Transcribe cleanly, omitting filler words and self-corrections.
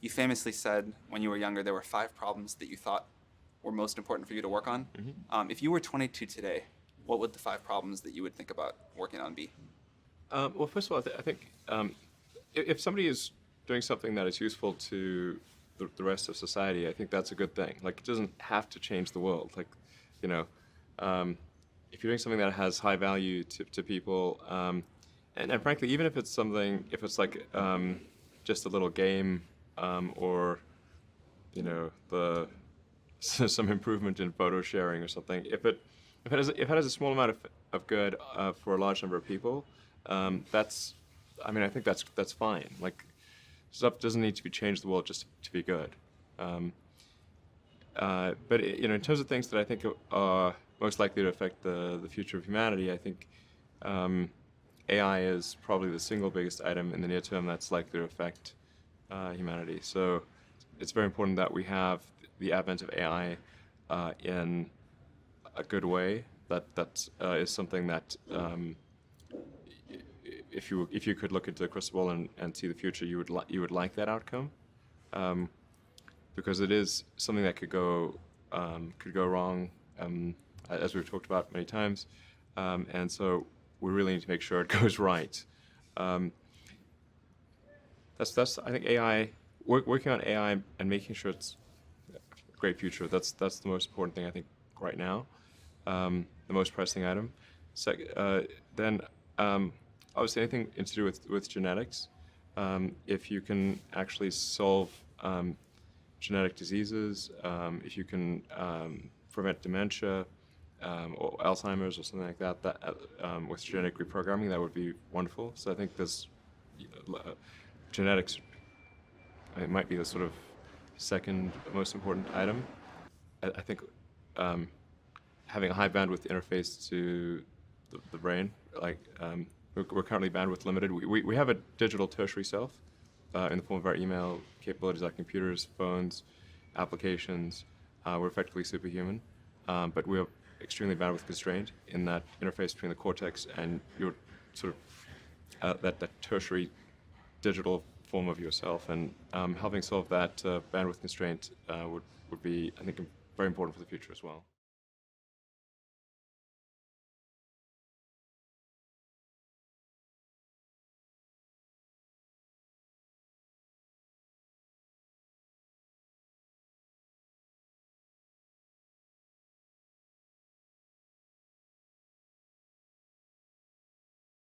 You famously said when you were younger there were 5 problems that you thought were most important for you to work on. If you were 22 today, what would the 5 problems that you would think about working on be? Well, first of all, I think if somebody is doing something that is useful to the rest of society, I think that's a good thing. Like, it doesn't have to change the world. Like, you know, if you're doing something that has high value to people, and frankly, even if it's something, if it's like just a little game, or the some improvement in photo sharing or something, if it has a small amount of good for a large number of people, that's, I mean, I think that's fine. Like, stuff doesn't need to be changed the world just to be good. But in terms of things that I think are most likely to affect the future of humanity, I think AI is probably the single biggest item in the near term that's likely to affect humanity. So it's very important that we have the advent of AI in a good way. That is something that if you could look into the crystal ball and see the future, you would like that outcome, because it is something that could go wrong, as we've talked about many times, and so we really need to make sure it goes right. That's I think AI, working on AI and making sure it's a great future. That's the most important thing I think right now. The most pressing item. Then obviously anything to do with genetics. If you can actually solve genetic diseases, if you can prevent dementia or Alzheimer's or something like that, with genetic reprogramming, that would be wonderful. So I think there's genetics. It might be the sort of second most important item. I think having a high bandwidth interface to the brain, like we're currently bandwidth limited. We have a digital tertiary self in the form of our email capabilities, like computers, phones, applications. We're effectively superhuman, but we're extremely bandwidth constrained in that interface between the cortex and your sort of that tertiary digital form of yourself. And helping solve that bandwidth constraint would be, I think, very important for the future as well.